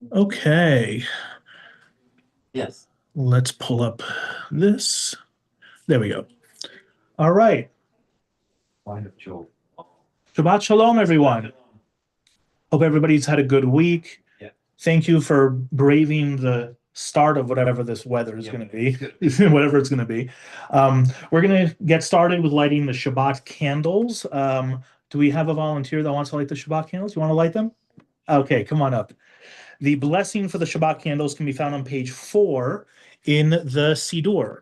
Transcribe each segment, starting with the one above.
Okay, Yes. let's pull up this. There we go. All right. Line of Joel. Shabbat Shalom, everyone. Hope everybody's had a good week. Yeah. Thank you for braving the start of whatever this weather is going to be, whatever it's going to be. We're going to get started with lighting the Shabbat candles. Do we have a volunteer that wants to light the Shabbat candles? You want to light them? Okay, come on up. The blessing for the Shabbat candles can be found on page 4 in the Siddur.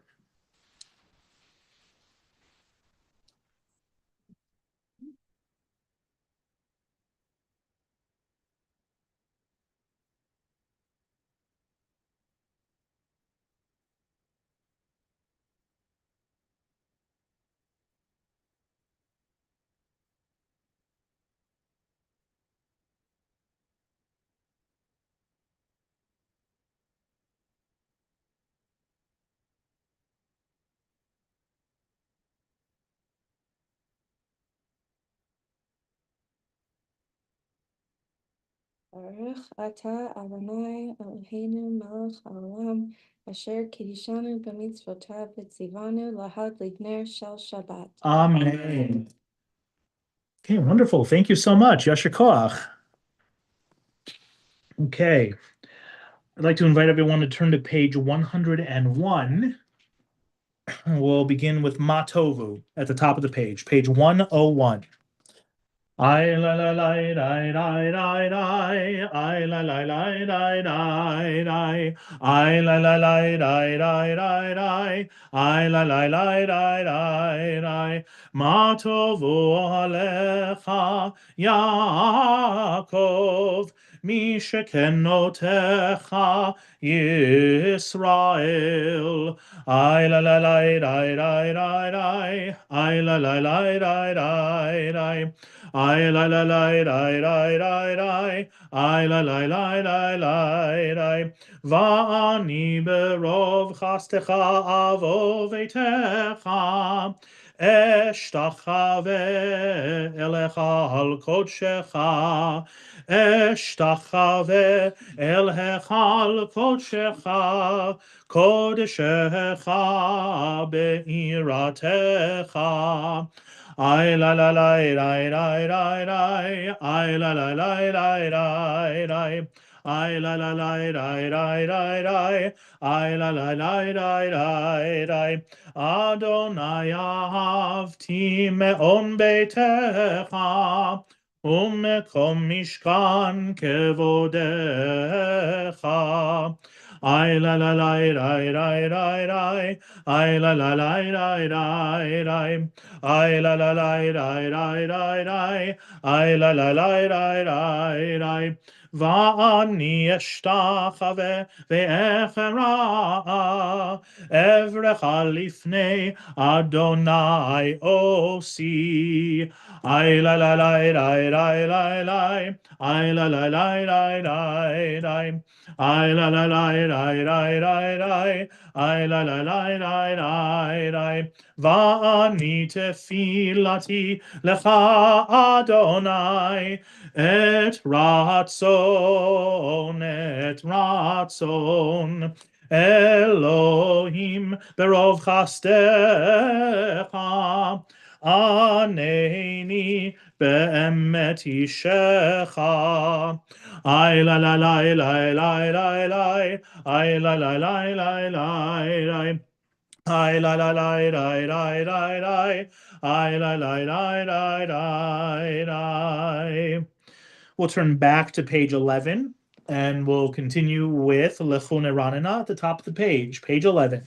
Baruch atah Adonai Eloheinu melech haolam asher kiddushanu b'mitzvotav v'tzivanu lahad lidner shel Shabbat. Amen. Okay, wonderful. Thank you so much. Yasher koach. Okay. I'd like to invite everyone to turn to page 101. We'll begin with Matovu at the top of the page 101. I la la la la la la la I la la la la la la I la la la la la la la I la la la la la la Ma tovu alecha Yaakov Mi shekenotecha Yisrael I la la la la la la la I la la la la la la I la la la la la la la I la la la la la la Va'ani berov chastecha avo veitecha Eshtachave elecha al kodshecha Eshtachave el hechal kodshecha Kodeshecha be'iratecha I la la la la la la la I la la la la la la I la la la la la la la I la la la la la la Adonai ahavti me'on beitecha Umekom mishkan kevodecha I la la la la la la la I la la la la la la I la la la la la la la I la la la la la la ואני אשתחווה ואכרע אברך לפני אדוני עושי I la la la la la la la I la la la la la la I la la la la la la la I la la la la la la ואני תפילתי לך אדוני את רצון אלוהים ברוב חסדך ענני באמת אישך I la la la la la la la I la la la la la la I la la la la la la la I la la la la la la We'll turn back to page 11 and we'll continue with Lechun Eranina at the top of the page 11.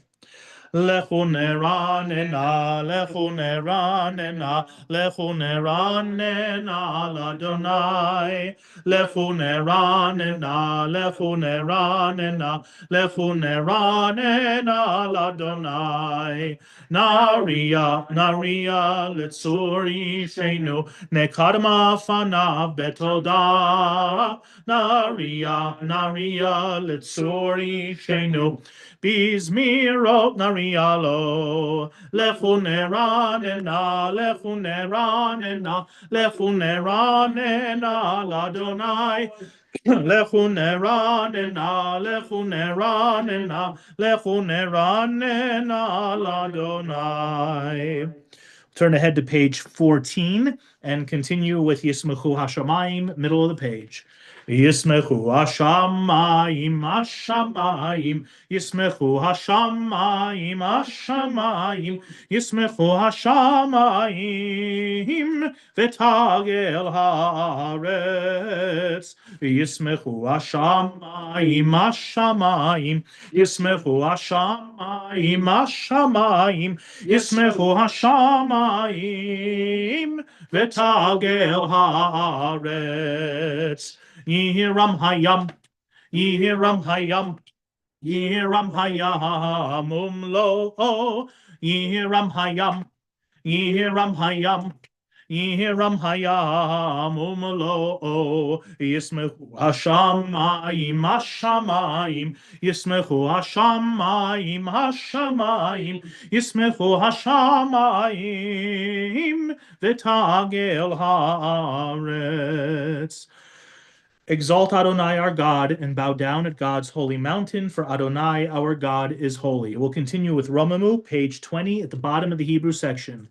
Lechun Eranina, Lechun Eranina, Lechun Eranina, Ladonai. Lechun Eranina, Lechun Eranina, Lechun Eranina, Ladonai. Naria, Naria, Letzuri Shenu, Nekadma Fanav Betoda. Naria, Naria, Letzuri Shenu. Bizmirot narialo, lechun eranena, lechun eranena, lechun eranena, ladonai. Lechu neranena, lechu neranena, lechu neranena l'Adonai. Turn ahead to page 14 and continue with Yismechu Hashamayim, middle of the page. Yismechu Hashamayim, Hashamayim, Yismechu Hashamayim, Hashamayim, Yismechu Hashamayim, V'tagel haaretz. Yismechu Hashamayim, Hashamayim, Yismechu Hashamayim, Hashamayim, Yismechu Hashamayim, V'tagel haaretz. Yiram hayam, Yiram hayam, Yiram hayam, umlo, Yiram hayam, Yiram hayam, Yiram hayam, umlo, Yismechu Hashamayim, Hashamayim, Yismechu Hashamayim, Hashamayim, Yismechu Hashamayim, V'tagel haaretz. Exalt Adonai our God and bow down at God's holy mountain, for Adonai our God is holy. We'll continue with Romemu, page 20 at the bottom of the Hebrew section.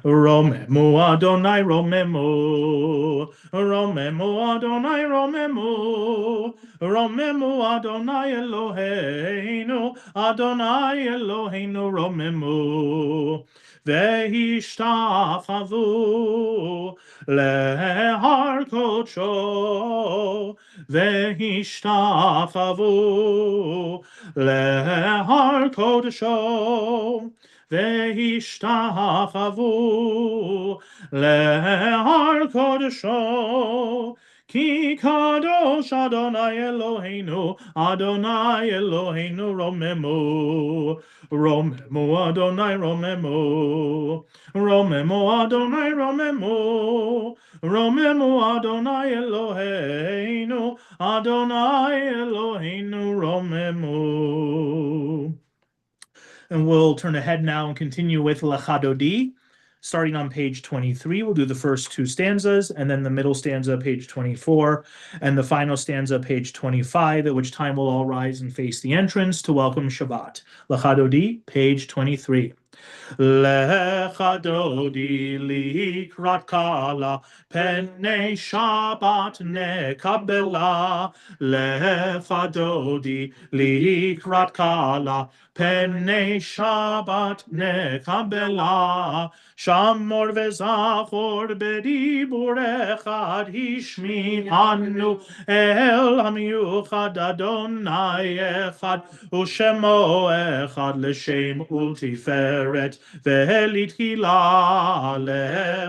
Romemu Adonai Romemu, Romemu Adonai Romemu, Romemu Adonai Eloheinu, Adonai Eloheinu Romemu. Vehishtachavu lehar kodsho, vehishtachavu lehar kodsho, vehishtachavu lehar kodsho. Ki kadosh Adonai Eloheinu, Adonai Eloheinu Romemu, Romemu Adonai Romemu, Romemu Adonai Romemu, Romemu Adonai Eloheinu, Adonai Eloheinu Romemu. And we'll turn ahead now and continue with Lechadodi. Starting on page 23, we'll do the first two stanzas, and then the middle stanza, page 24, and the final stanza, page 25, at which time we'll all rise and face the entrance to welcome Shabbat. Lechadodi, page 23. Lechadodi likrat kala, pene Shabbat nekabela. Lechadodi likrat kala, pene Shabbat nekabela. Shamor vezachor bedibur echad hishmi'anu el hamiuchad Adonai echad ushemo echad l'shem ultiferet ve'litchila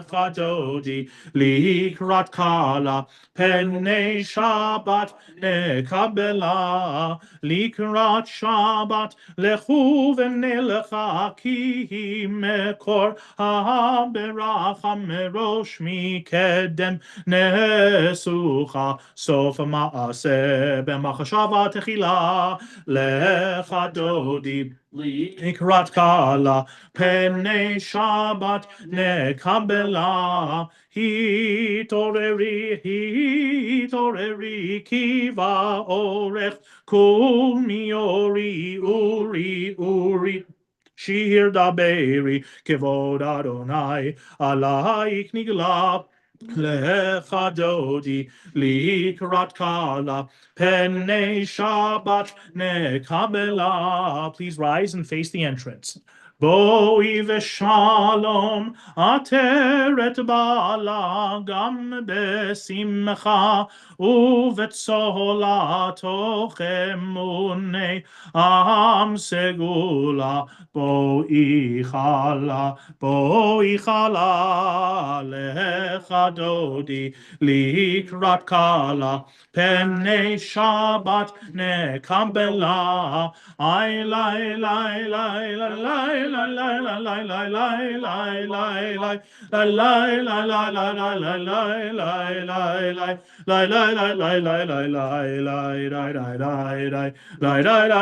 lechadodi likrat kala pene Shabbat nekabela likrat Shabbat lechu v'nelecha ki mekor ברחם מראש מקדם נסוכה סוף המעשה במחשבה תחילה לך דודי לקראת קלה פני שבת נקבלה התעוררי כי באורך קום מיורי אורי Shir daberi kevod Adonai alaik nigla lechadodi likrat kala pene Shabbat nekabela. Please rise and face the entrance. Boi v'shalom ateret bala gam besimcha uvetzola tochemune am segula boi chala lechadodi likrat kala pene Shabbat nekabela ay lai lai lai lai lai la la la la la la la la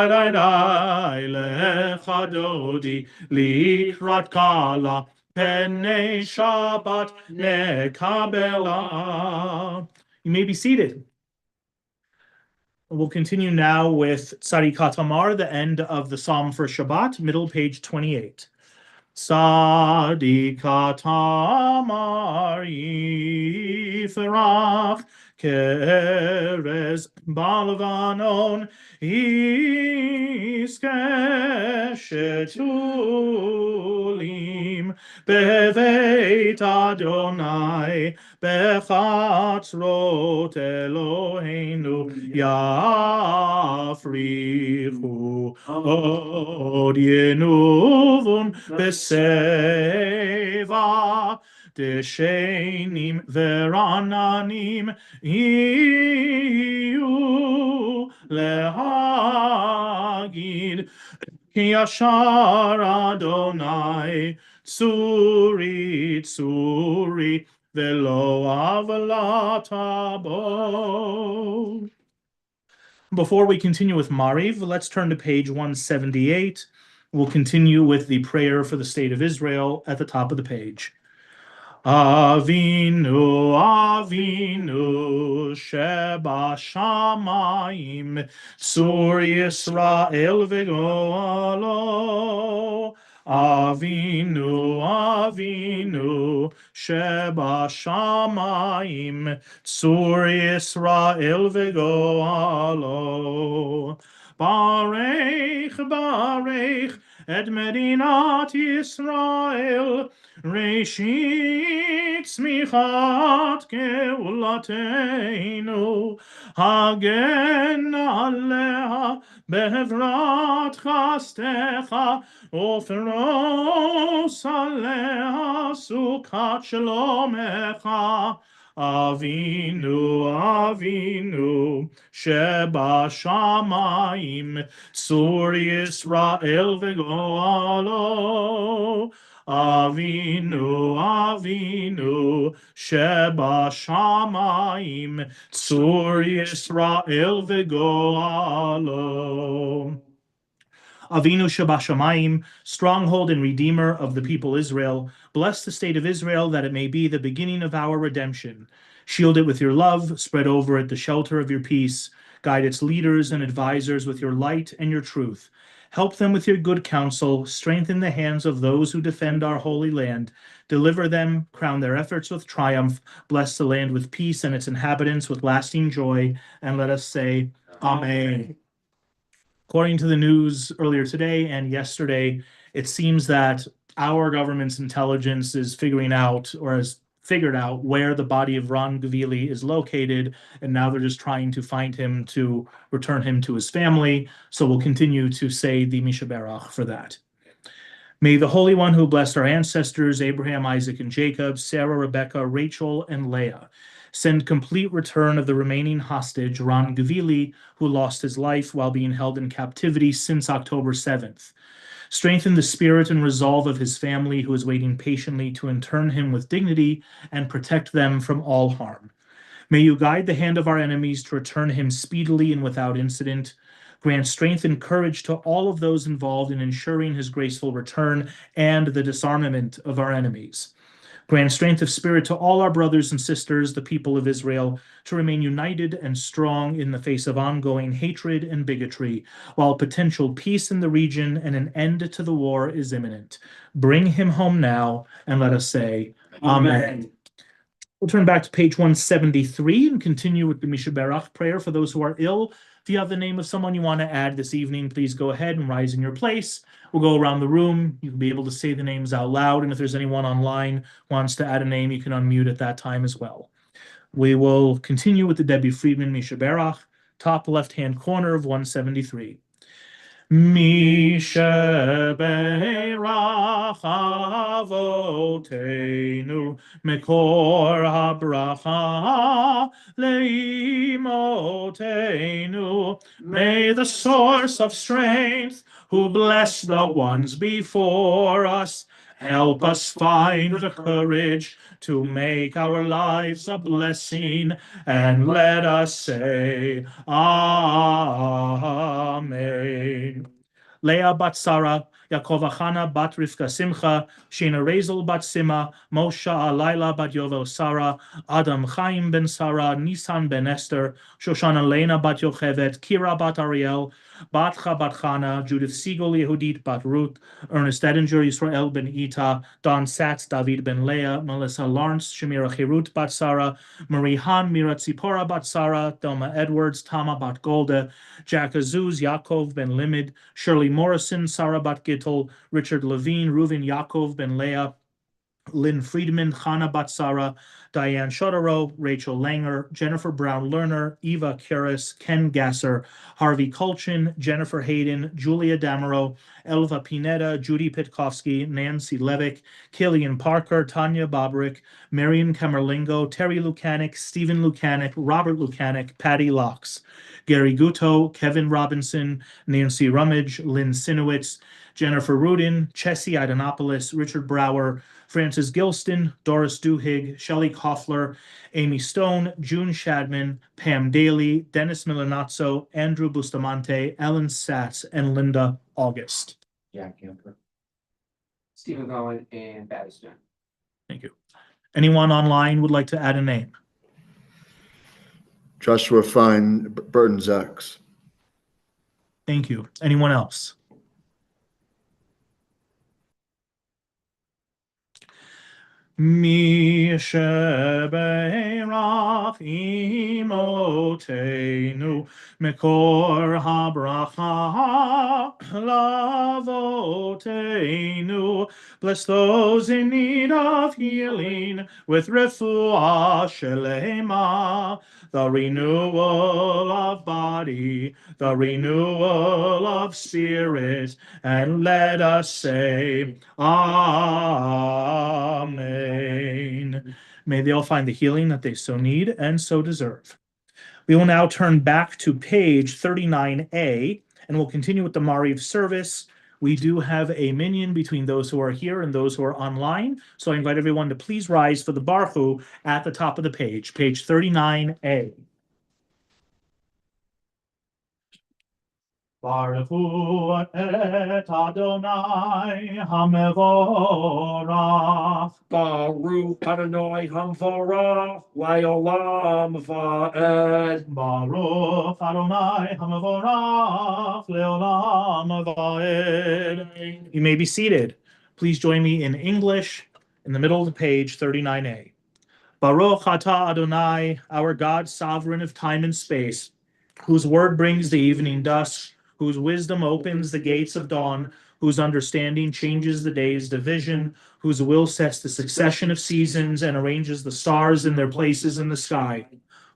la la lechadodi likrat kala pene Shabbat nekabela. You may be seated. We'll continue now with Tzadikat Tamar, the end of the Psalm for Shabbat, middle page 28. Tzadikat Tamar yifrach kerez balvanon iske shetulim beveit Adonai bechatzrot Eloheinu yafrichu od yenuvun beseva deshenim verananim iyu lehagid ki yashar Adonai tsuri tsuri velo avalatabo. Before we continue with Mariv, let's turn to page 178. We'll continue with the prayer for the state of Israel at the top of the page. Avinu, Avinu, Sheba Shamayim, Tzur Yisrael v'Goalo. Avinu, Avinu, Sheba Shamayim, Tzur Yisrael v'Goalo. Barech, Barech, et Medinat Yisrael, Reshit smichat geulateinu, hagen aleha behevrat chastecha, oferos aleha sukat shlomecha. Avinu, Avinu, Sheba Shamayim, Tzur Yisrael v'Goalo. Avinu, Avinu, Sheba Shamayim, Tzur Yisrael v'Goalo. Avinu Sheba Shamayim, stronghold and redeemer of the people Israel, bless the state of Israel that it may be the beginning of our redemption. Shield it with your love, spread over it the shelter of your peace, guide its leaders and advisors with your light and your truth. Help them with your good counsel, strengthen the hands of those who defend our holy land, deliver them, crown their efforts with triumph, bless the land with peace and its inhabitants with lasting joy, and let us say, Amen. According to the news earlier today and yesterday, it seems that our government's intelligence is figuring out, or has figured out, where the body of Ron Gavili is located, and now they're just trying to find him to return him to his family. So we'll continue to say the Misha Berach for that. May the Holy One who blessed our ancestors, Abraham, Isaac, and Jacob, Sarah, Rebecca, Rachel, and Leah, send complete return of the remaining hostage, Ron Gavili, who lost his life while being held in captivity since October 7th. Strengthen the spirit and resolve of his family, who is waiting patiently to intern him with dignity and protect them from all harm. May you guide the hand of our enemies to return him speedily and without incident. Grant strength and courage to all of those involved in ensuring his graceful return and the disarmament of our enemies. Grant strength of spirit to all our brothers and sisters, the people of Israel, to remain united and strong in the face of ongoing hatred and bigotry, while potential peace in the region and an end to the war is imminent. Bring him home now, and let us say, Amen. We'll turn back to page 173 and continue with the Misha Berach prayer for those who are ill. If you have the name of someone you want to add this evening, please go ahead and rise in your place. We'll go around the room. You'll be able to say the names out loud. And if there's anyone online who wants to add a name, you can unmute at that time as well. We will continue with the Debbie Friedman Misha Berach, top left-hand corner of 173. Misha Berach Avotenu Mekor HaBracha Leimotenu. May the source of strength, who bless the ones before us, help us find the courage to make our lives a blessing, and let us say, Amen. Leah Batsara, Yaakov Achana bat Rivka Simcha, Shena Rezel bat Sima, Moshe Alayla bat Yovel Sarah, Adam Chaim ben Sarah, Nisan ben Esther, Shoshana Lena bat Yochevet, Kira bat Ariel, Batcha bat Chana, Judith Siegel Yehudit bat Ruth, Ernest Edinger, Yisrael ben Ita, Don Satz, David ben Leah, Melissa Lawrence, Shemira Chirut bat Sarah, Marie Han, Mira Tzipora bat Sarah, Thelma Edwards, Tama bat Golda, Jack Azuz, Yaakov ben Limid, Shirley Morrison, Sarah bat Gittel, Richard Levine, Reuven Yaakov ben Leah, Lynn Friedman, Chana Batsara, Diane Shotaro, Rachel Langer, Jennifer Brown Lerner, Eva Karas, Ken Gasser, Harvey Kolchin, Jennifer Hayden, Julia Damaro, Elva Pineda, Judy Pitkovsky, Nancy Levick, Killian Parker, Tanya Bobrick, Marion Camerlingo, Terry Lukanik, Stephen Lukanik, Robert Lukanik, Patty Locks, Gary Guto, Kevin Robinson, Nancy Rummage, Lynn Sinowitz, Jennifer Rudin, Chessie Idenopoulos, Richard Brower, Francis Gilston, Doris Duhigg, Shelley Koffler, Amy Stone, June Shadman, Pam Daly, Dennis Milanazzo, Andrew Bustamante, Ellen Satz, and Linda August. Jack Kemper. Stephen Cohen and Patty Stone. Thank you. Anyone online would like to add a name? Joshua Fine, Burton Zacks. Thank you. Anyone else? Mi shebeirach imotenu mekor habracha lavotenu. Bless those in need of healing with refuah shelema, the renewal of body, the renewal of spirit, and let us say, Amen. May they all find the healing that they so need and so deserve. We will now turn back to page 39A, and we'll continue with the Mariv service. We do have a minyan between those who are here and those who are online, so I invite everyone to please rise for the Baruch at the top of the page 39A. Baruch et Adonai HaMevorach. Baruch Adonai Hamvorach Leolam Va'ed. Baruch Adonai HaMevorach Leolam Va'ed. You may be seated. Please join me in English in the middle of the page 39A. Baruch Atah Adonai, our God, sovereign of time and space, whose word brings the evening dusk, whose wisdom opens the gates of dawn, whose understanding changes the day's division, whose will sets the succession of seasons and arranges the stars in their places in the sky,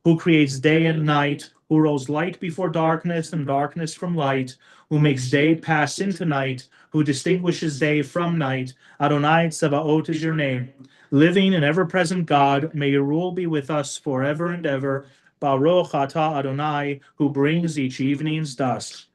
who creates day and night, who rolls light before darkness and darkness from light, who makes day pass into night, who distinguishes day from night. Adonai Tsevaot is your name. Living and ever-present God, may your rule be with us forever and ever. Baruch Atah Adonai, who brings each evening's dusk.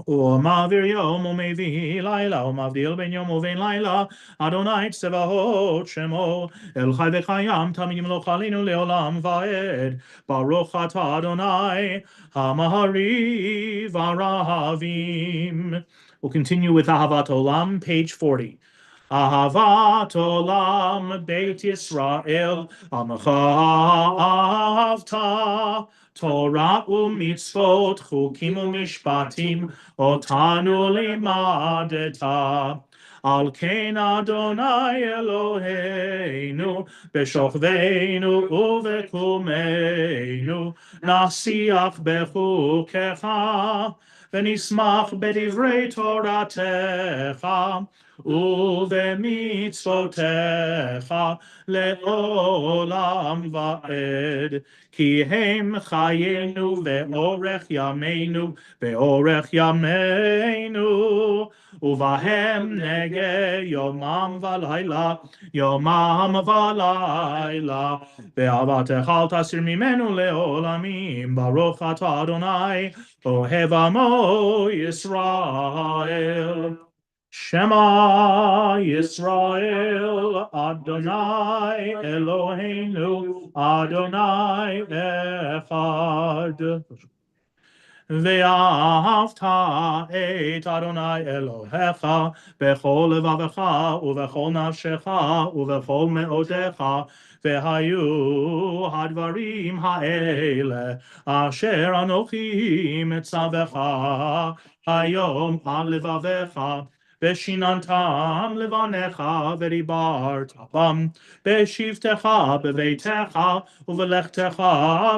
ומעביר יום ומביא לילה ומבדיל בין יום ובין לילה אדוני צבאות שמו אל חי וחיים תמיד ימלוך עלינו לעולם ועד ברוך אתה אדוני המעריב הרהבים. We'll continue with Ahavat Olam, page 40. Ahavat Olam Beit Yisrael Amecha Ahavta Torah u'mitzvot, chukim u'mishpatim, otanu limadeta. Al ken Adonai Eloheinu, b'shochveinu u'vekumeinu, nasiach bechukecha, v'nismach b'divrei Toratecha, u'v'mitzvotecha, le'olam va'ed. Ki hem chayenu ve'orech yameinu ve'orech yameinu uvahem nege yomam v'layla ve'avatecha al tasir mimenu le'olamim baruch atah Adonai ohev amo Yisrael. Shema Yisrael, Adonai Eloheinu, Adonai Echad. ואהבת את אדוני אלוהיך בכל לבבך ובכל נפשך ובכל מאודך, והיו הדברים האלה אשר אנוכי מצווך היום על לבביך, ושיננתם לבניך ודיברת בם בשבתך בביתך ובלכתך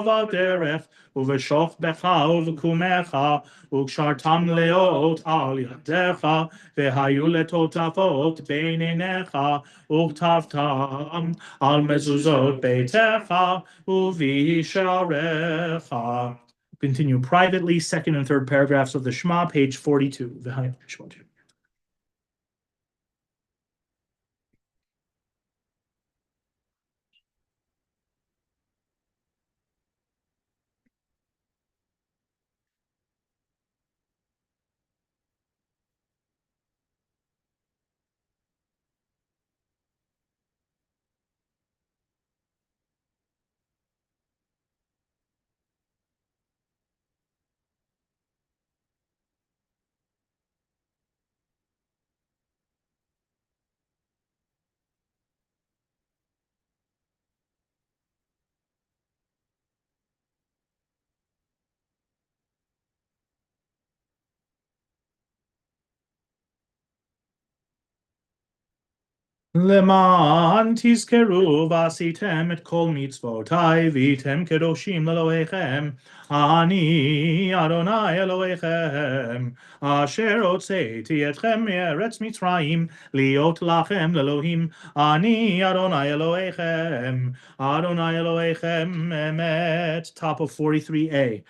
בדרך ובשוכבך ובקומך, וקשרתם לאות על ידיך, והיו לטוטפות בין עיניך, וכתבתם על מזוזות ביתך ובשעריך. Continue privately, second and third paragraphs of the Shema, page 42. למען תזכרו ועשיתם את כל מצוותיי והייתם קדושים לאלוהיכם, אני אדוני אלוהיכם אשר הוצאתי אתכם מארץ מצרים להיות לכם לאלוהים, אני אדוני אלוהיכם אמת. Top of 43a.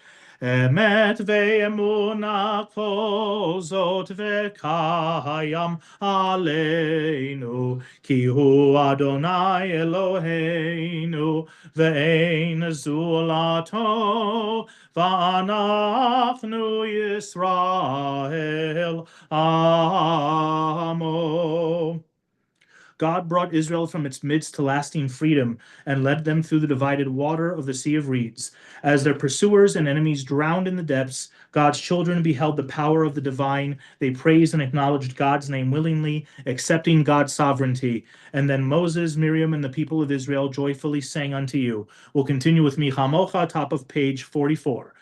אמת ואמונה כל זאת וקיים עלינו, כי הוא אדוני אלוהינו ואין זולתו, ואנחנו ישראל עמו. God brought Israel from its midst to lasting freedom and led them through the divided water of the Sea of Reeds. As their pursuers and enemies drowned in the depths, God's children beheld the power of the divine. They praised and acknowledged God's name willingly, accepting God's sovereignty. And then Moses, Miriam, and the people of Israel joyfully sang unto you. We'll continue with Mi Chamocha, top of page 44.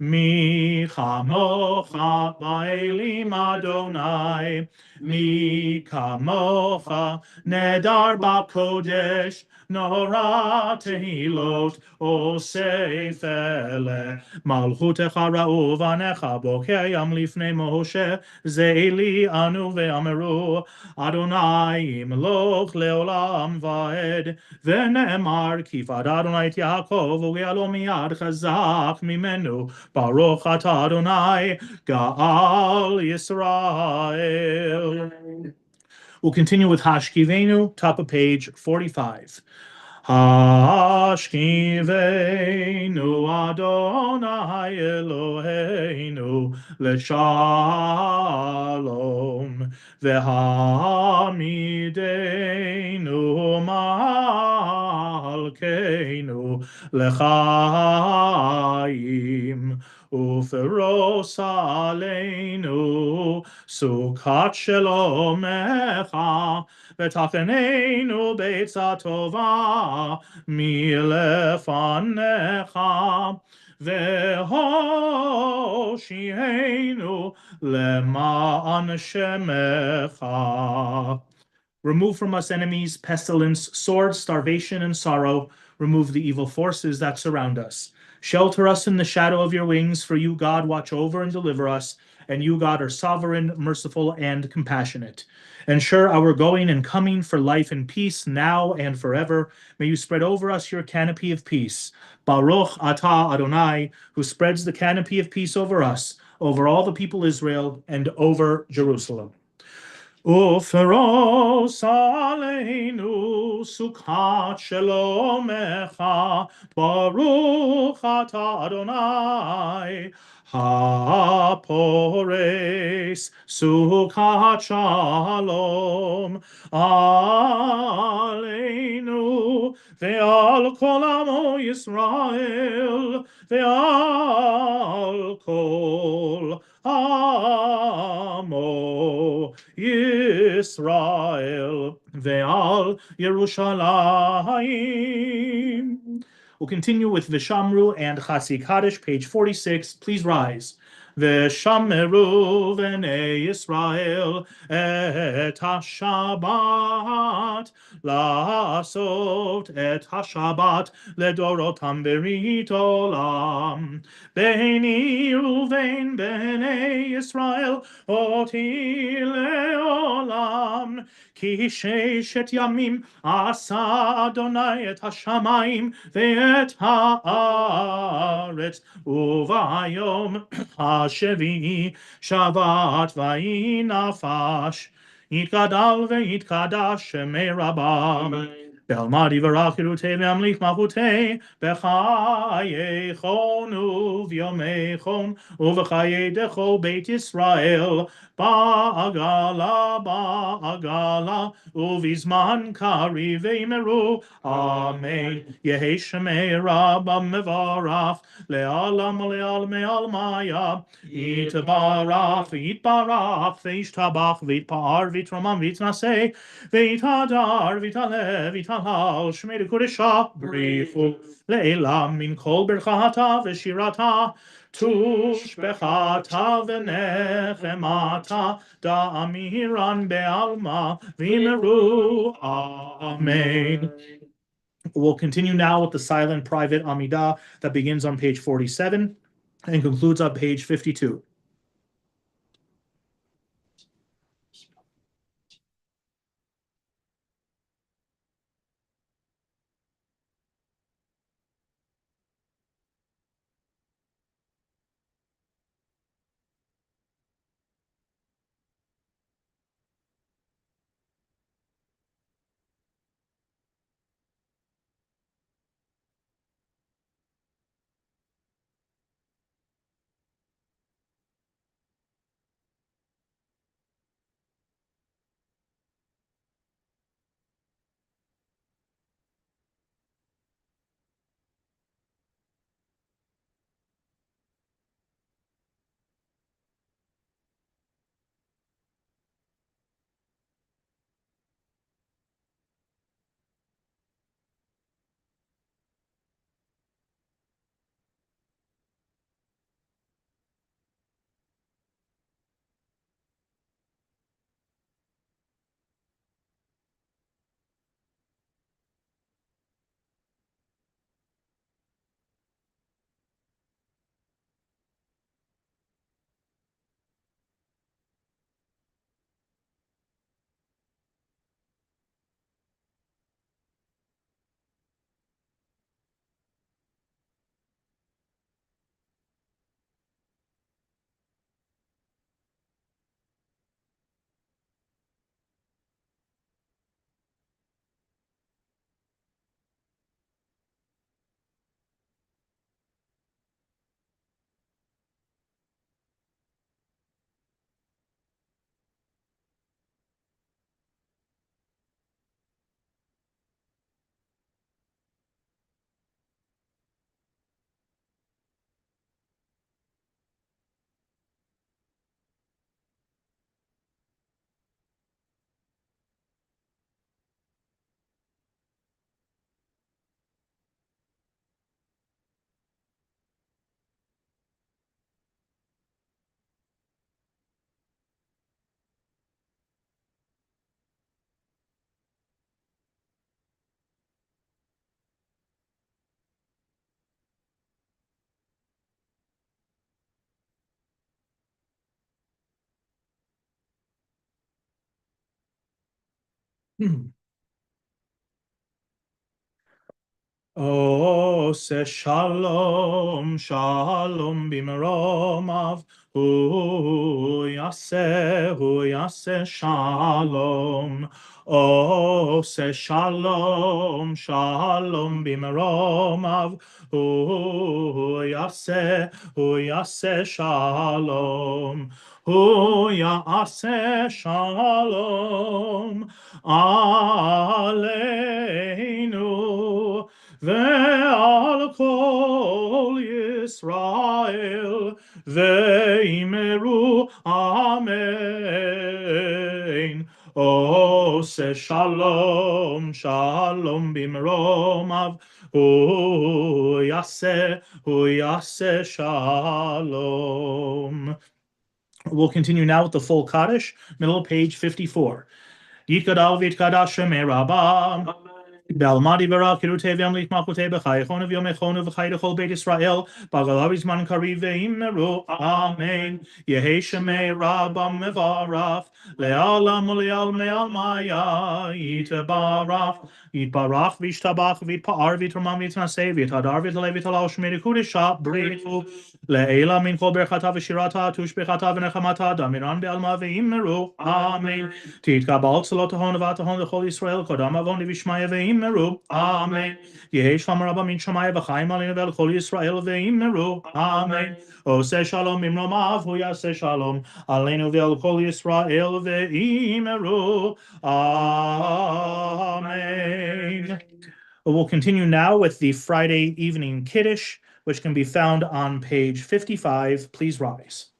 Mi chamocha ba'elim Adonai, mi kamocha nedar ba'kodesh, nora tehilot osei fele, malchutecha ra'u vanecha bokeyam lifnei Moshe, zeili anu ve'ameru, Adonai imloch leolam va'ed, ve'ne'emar kifad Adonai et Yaakov, u'ge'alo miyad chazak mimenu, Baruch atah Adonai, Ga'al Yisrael. We'll continue with Hashkivenu, top of page 45. Hashkivenu Adonai Eloheinu L'shalom V'hamidenu Malkeinu L'chaim Uferos aleinu Sukat shelomecha V'tachanenu beitza tova milefanecha V'hoshienu lema'an shemecha. Remove from us enemies, pestilence, sword, starvation, and sorrow. Remove the evil forces that surround us. Shelter us in the shadow of your wings, for you, God, watch over and deliver us, and you, God, are sovereign, merciful, and compassionate. Ensure our going and coming for life and peace now and forever. May you spread over us your canopy of peace. Baruch atah Adonai, who spreads the canopy of peace over us, over all the people Israel, and over Jerusalem. ופרוס עלינו סוכת שלומך, ברוך אתה אדוני, הפורס סוכת שלום עלינו ועל כל עמו ישראל ועל כל עמו Yisrael ve'al Yerushalayim. We'll continue with Vishamru and Chasi Kaddish, page 46. Please rise. Veshameru v'nei Yisrael et HaShabbat la'asot et HaShabbat ledorotam berit olam beini uvein bnei Yisrael oti leolam ki sheshet yamim asa Adonai et hashamayim ve'et haaretz uvayom השביעי שבת ויהי נפש יתגדל ויתקדש שמי רבם בעלמא יברך חירותי וימליך מלכותי בחיי חון וביומי חון ובחיי דכל בית ישראל בעגלה ובזמן קריב ויאמרו אמן יהי שמי רבם מברך לעלם ולעלמי עלמיה יתברך ויתברך וישתבח ויתפאר ויתרומם ויתנשא ויתהדר ויתעלה ויתהלל שמי לקודשה בריחו לעילם מן כל ברכתה ושירתה תושבחתה ונחמתה דאמירן בעלמא ויאמרו אמן. We'll continue now with the silent private Amidah that begins on page 47 and concludes on page 52. עושה שלום, שלום במרומיו, הוא יעשה שלום. עושה שלום, שלום במרומיו, הוא יעשה שלום. הוא יעשה שלום עלינו ועל כל ישראל ואמרו אמן. עושה שלום, שלום במרומיו, הוא יעשה shalom. We'll continue now with the full Kaddish, middle of page 54. Yitkadal v'yitkadash shemei Rabbah. Balmadi barak kirutei v'yamlich malchutei b'chayechonu v'yomechonu v'chay d'chol Beit Yisrael b'galav zman kariv ve'immeru amen. Yehei shemei Rabbah mevarach le'alam u'le'al me'almaya yitbarach v'yishtabach v'yitpa'ar v'yitramam v'yitnaseh v'yitadar v'yitalev v'yitalav shmei d'kudesha b'richu le'ela min kol berchata v'shirata tushbechata v'nechamata damiran be'alma ve'immeru amen. Titkabal tzalotahon v'atahon l'chol Yisrael kodam avon v'yishmaya ve'immeru amen. Yehi shalom rabba min shamayim v'chaim aleinu ve'al kol Yisrael ve'immeru amen. Oseh shalom imromav hu yaseh shalom aleinu ve'al kol Yisrael ve'immeru amen. We'll continue now with the Friday evening Kiddush, which can be found on page 55. Please rise.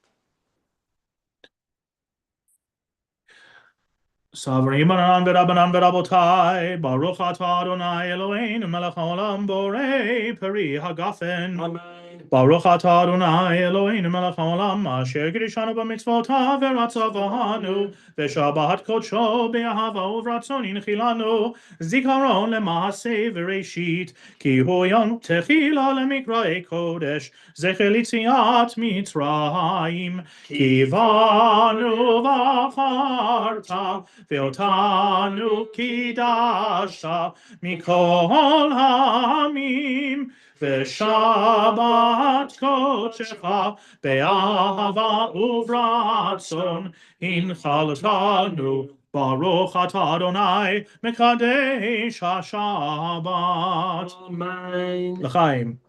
Sovereign Banan V'Rabbanan V'Rabotai, Baruch Atah Adonai Eloheinu Melech HaOlam Borei Peri Hagafen. Amen. Baruch Atah Adonai Eloheinu Melech HaOlam Asher Kiddushanu B'Mitzvotav V'Ratzavanu V'Shabbat Kodsho B'Ahava Uv'Ratzon Inchilanu Zikaron L'Maaseh V'Reishit Ki Hu Yom Techila L'Mikra'ei Kodesh Zecher L'Tziat Mitzrayim Kivanu V'Acharta Ve'otanu Kidashta Mikol Ha'amim V'Shabbat Kodshecha Be'ahava Uv'Ratzon Inchalotanu Baruch Atah Adonai Mekadesh HaShabbat. Amen. L'chaim.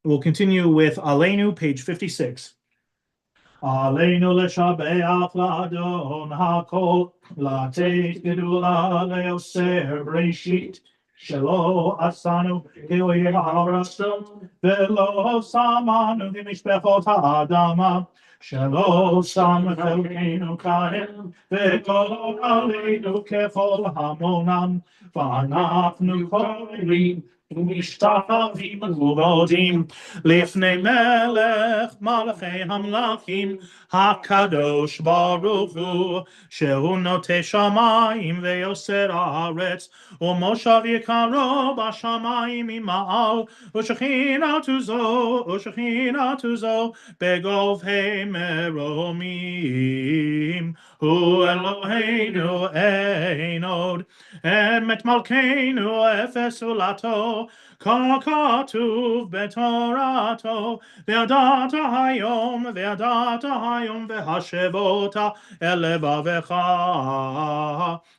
We'll continue with Aleinu, page 56. Aleinu leshabeach la'adon hakol la'teit gedula le'oser breshit shelo asanu ki'oyeh ha'arasam ve'lo samanu v'mishpechot ha'adama shelo sam chelkeinu kahem ve'kol aleinu kefol hamonam v'anachnu korim ומשתחווים ומודים לפני מלך מלכי המלכים הקדוש ברוך הוא שהוא נוטה שמיים ויוסר הארץ ומושב יקרו בשמיים ממעל ושכינתו זו בגובהי מרומים הוא אלוהינו אין עוד אמת מלכנו אפס עולתו ככתוב בתורתו וידעת היום והשבות אל לבבך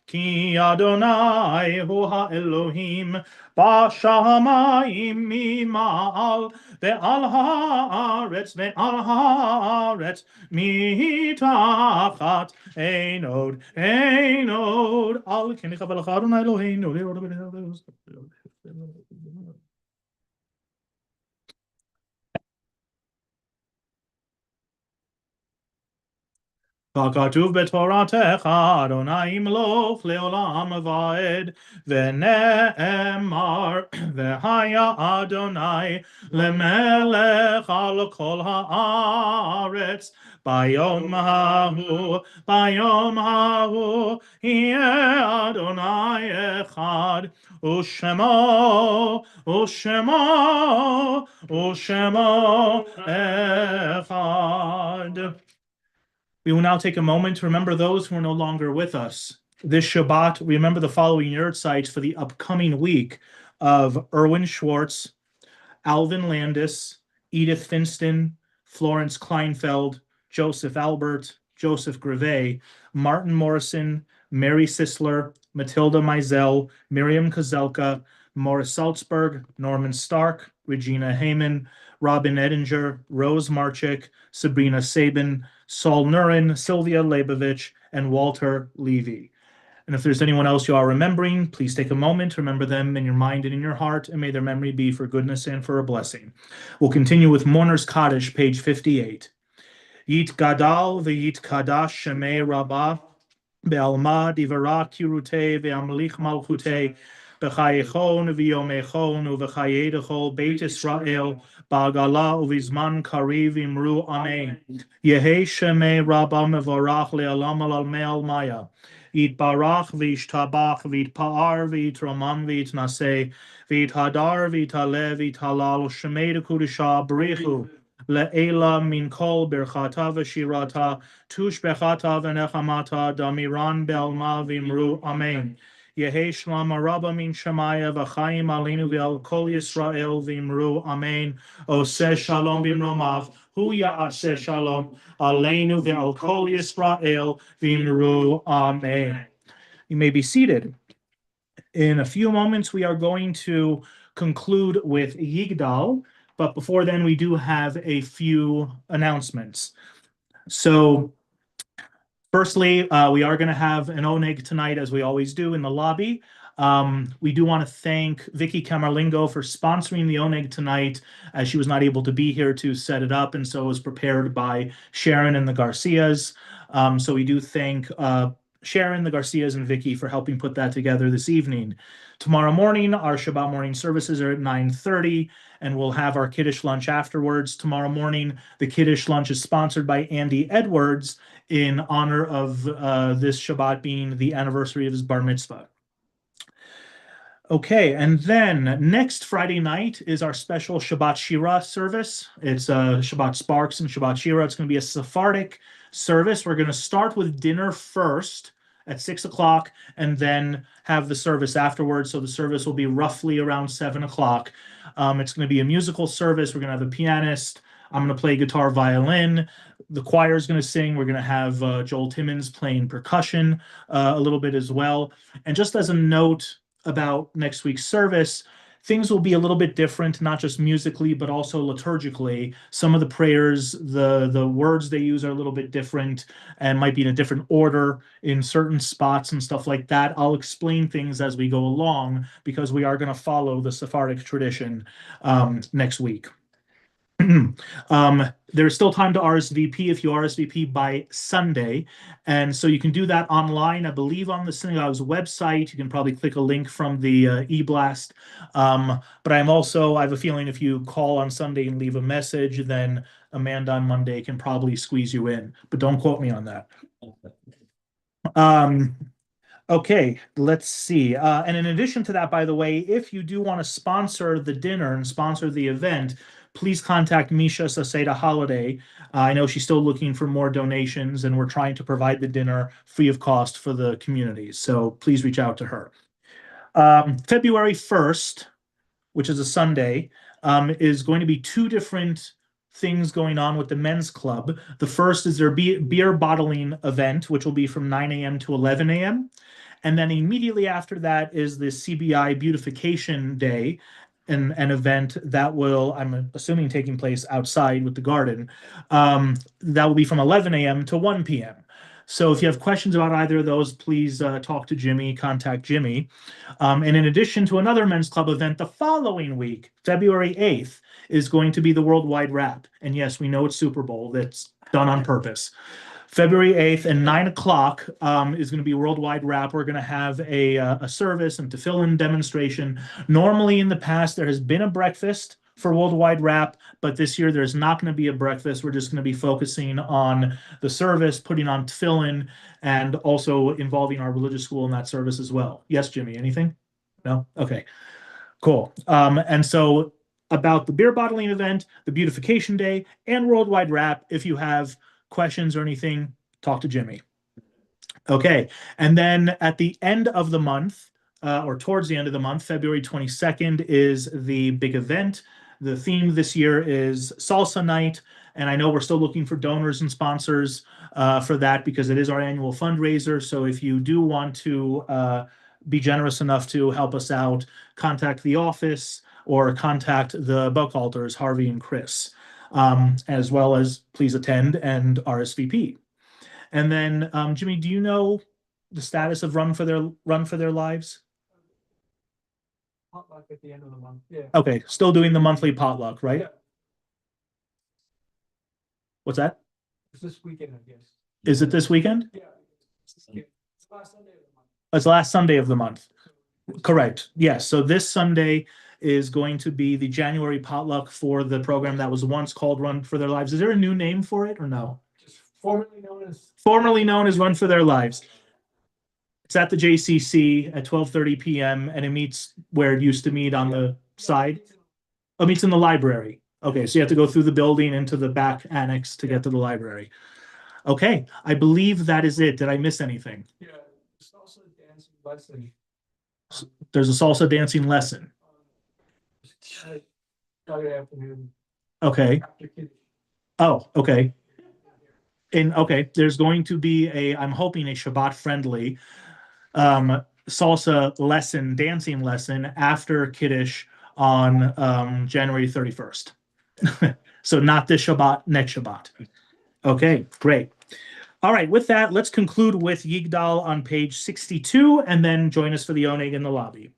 כי אדוני הוא האלוהים בשמיים ממעל ועל הארץ מתחת אין עוד על כן יכבד לך אדוני אלוהינו לראות ככתוב בתורתך אדוני ימלוך לעולם ועד ונאמר והיה אדוני למלך על כל הארץ ביום ההוא יהיה אדוני אחד ושמו אחד. We will now take a moment to remember those who are no longer with us. this Shabbat, remember the following yahrzeits for the upcoming week of Erwin Schwartz, Alvin Landis, Edith Finston, Florence Kleinfeld, Joseph Albert, Joseph Greve, Martin Morrison, Mary Sisler, Matilda Meisel, Miriam Kozelka, Morris Salzberg, Norman Stark, Regina Heyman, Robin Edinger, Rose Marchik, Sabrina Sabin, Saul Nurin, Sylvia Leibovich, and Walter Levy. And if there's anyone else you are remembering, please take a moment to remember them in your mind and in your heart, and may their memory be for goodness and for a blessing. We'll continue with Mourner's Kaddish, page 58. Yit Gadal v'yit Kadash Shemei Rabbah Be'alma Divara Kirute Ve'amlich Malchute B'chayechon v'yomechon u'v'chayedechol Beit Israel Ba'agala u'vizman kariv imru Amen. Yehei Shemei Rabbah Mevorach le'alam al me'al maya. Yitbarach v'yishtabach v'yitpa'ar v'yitraman v'yitnaseh v'yithadar v'yitale v'yithalal Shemei Dekudisha B'richu Le'ela min kol berchata v'shirata tushbechata v'nechamata damiran be'alma v'imru Amen. Yehi shlama rabba min shemaya v'chaim alinu v'al kol Yisrael v'imru Amen. Oseh shalom b'mromav hu ya'aseh shalom aleinu v'al kol Yisrael v'imru Amen. You may be seated. In a few moments, we are going to conclude with Yigdal. But before then, we do have a few announcements. So firstly, we are going to have an oneg tonight, as we always do, in the lobby. We do want to thank Vicky Camerlingo for sponsoring the oneg tonight, as she was not able to be here to set it up, and so it was prepared by Sharon and the Garcias. So we do thank Sharon, the Garcias, and Vicky for helping put that together this evening. Tomorrow morning, our Shabbat morning services are at 9:30, and we'll have our Kiddush lunch afterwards. Tomorrow morning, the Kiddush lunch is sponsored by Andy Edwards in honor of this Shabbat being the anniversary of his bar mitzvah. Okay, and then next Friday night is our special Shabbat Shira service. It's Shabbat Sparks and Shabbat Shira. It's going to be a Sephardic service. We're going to start with dinner first at 6 o'clock and then have the service afterwards. So the service will be roughly around 7 o'clock. It's going to be a musical service. We're going to have a pianist. I'm going to play guitar, violin. The choir is going to sing. We're going to have Joel Timmons playing percussion a little bit as well. And just as a note about next week's service, things will be a little bit different, not just musically, but also liturgically. Some of the prayers, the words they use are a little bit different and might be in a different order in certain spots and stuff like that. I'll explain things as we go along because we are going to follow the Sephardic tradition next week. There's still time to RSVP if you RSVP by Sunday. And so you can do that online, I believe, on the synagogue's website. You can probably click a link from the e-blast. But I have a feeling if you call on Sunday and leave a message, then Amanda on Monday can probably squeeze you in. But don't quote me on that. Okay, let's see. And in addition to that, by the way, if you do want to sponsor the dinner and sponsor the event, please contact Misha Saseda Holiday. I know she's still looking for more donations, and we're trying to provide the dinner free of cost for the community. So please reach out to her. February 1st, which is a Sunday, is going to be two different things going on with the men's club. The first is their beer bottling event, which will be from 9 a.m. to 11 a.m. And then immediately after that is the CBI Beautification Day, an event that will, I'm assuming, taking place outside with the garden. That will be from 11 a.m. to 1 p.m. So if you have questions about either of those, please talk to Jimmy, contact Jimmy. And in addition to another men's club event, the following week, February 8th, is going to be the Worldwide Wrap. And yes, we know it's Super Bowl. That's done on purpose. February 8th and 9 o'clock is going to be Worldwide Wrap. We're going to have a service and tefillin demonstration. Normally in the past, there has been a breakfast for Worldwide Wrap, but this year there's not going to be a breakfast. We're just going to be focusing on the service, putting on tefillin, and also involving our religious school in that service as well. Yes, Jimmy, anything? No? Okay, cool. And so about the beer bottling event, the beautification day, and Worldwide Wrap, if you have questions or anything, talk to Jimmy. Okay, and then at the end of the month, or towards the end of the month, February 22nd is the big event. The theme this year is Salsa Night, and I know we're still looking for donors and sponsors for that because it is our annual fundraiser. So if you do want to be generous enough to help us out, contact the office or contact the Buckhalters, Harvey and Chris, as well as please attend and RSVP. And then, Jimmy, do you know the status of Run for Their Lives? Potluck at the end of the month, yeah. Okay, still doing the monthly potluck, right? Yeah. What's that? It's this weekend, I guess. Is it this weekend? Yeah. It's the last Sunday of the month. It's the last Sunday of the month. Correct. Yes. So this Sunday is going to be the January potluck for the program that was once called Run for Their Lives. Is there a new name for it or no? Just formerly known as. Formerly known as Run for Their Lives. It's at the JCC at 12:30 p.m. and it meets where it used to meet on the side. Oh, it meets in the library. Okay, so you have to go through the building into the back annex to get to the library. Okay, I believe that is it. Did I miss anything? Yeah, it's also a dancing lesson. There's a salsa dancing lesson. Friday afternoon. Okay. After kids. Oh, okay. And okay, there's going to be I'm hoping a Shabbat friendly salsa lesson, dancing lesson after Kiddush on January 31st. So not this Shabbat, next Shabbat. Okay, great. All right, with that, let's conclude with Yigdal on page 62 and then join us for the Oneg in the lobby.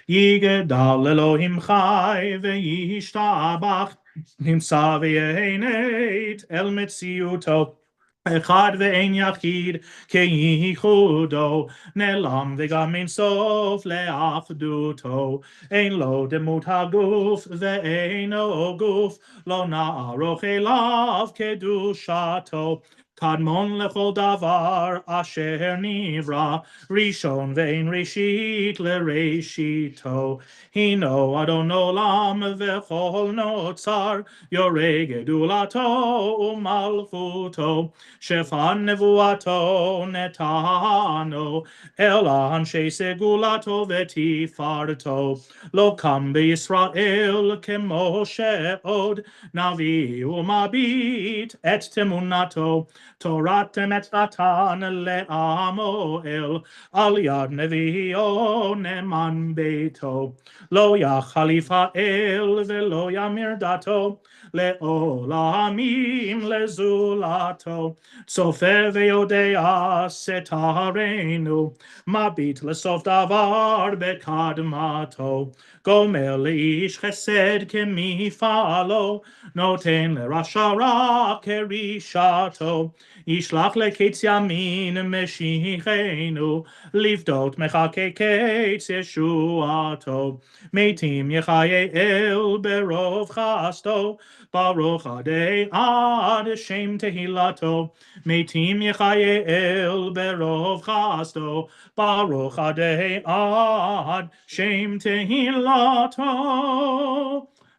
Yigdal Elohim Chai ve'yishtabach nimsa ve'yeneit el metziuto. אחד ואין יחיד כייחודו, נעלם וגם אין סוף לאחדותו. אין לו דמות הגוף ואינו גוף, לא נערוך אליו קדושתו. קדמון לכל דבר אשר נברא, ראשון ואין ראשית לראשיתו. הינו אדון עולם וכל נוצר, יורה גדולתו ומלכותו. שפע נבואתו נתנו, אלא אנשי סגולתו ותפארתו. לא קם בישראל כמו שעוד, נביא ומביט את תמונתו. תורת אמת נתן לעמו אל, על יד נביאו נאמן ביתו. לא יחליף האל ולא ימיר דתו, לעולמים לזולתו. צופה ויודע סתרנו, מביט לסוף דבר בקדמתו. גומר לאיש חסד כמפעלו, נותן לרשע רע כרישתו. ישלח לקץ ימין משיחנו, לפדות מחכה קץ ישועתו. מתים יחיה אל ברוב חסדו, ברוך עדי עד שם תהילתו. מתים יחיה אל ברוב חסדו, ברוך עדי עד שם תהילתו.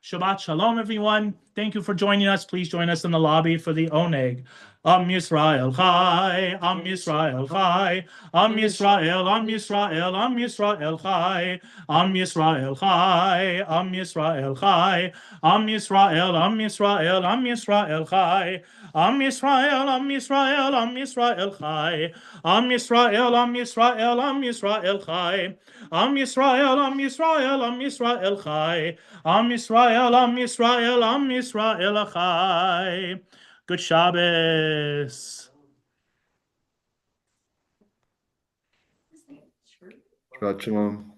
Shabbat Shalom, everyone. Thank you for joining us. Please join us in the lobby for the Oneg. Am Yisrael Chai, Am Yisrael Chai, Am Yisrael, Am Yisrael, Am Yisrael Chai, Am Yisrael Chai, Am Yisrael Chai, Am Yisrael, Am Yisrael, Am Yisrael Chai, Am Yisrael, Am Yisrael, Am Yisrael Chai, Am Yisrael, Am Yisrael, Am Yisrael Chai, Am Yisrael, Am Yisrael, Am Yisrael Chai, Am Yisrael, Am Yisrael, Am Yisrael Chai. Good Shabbos. Shabbat shalom.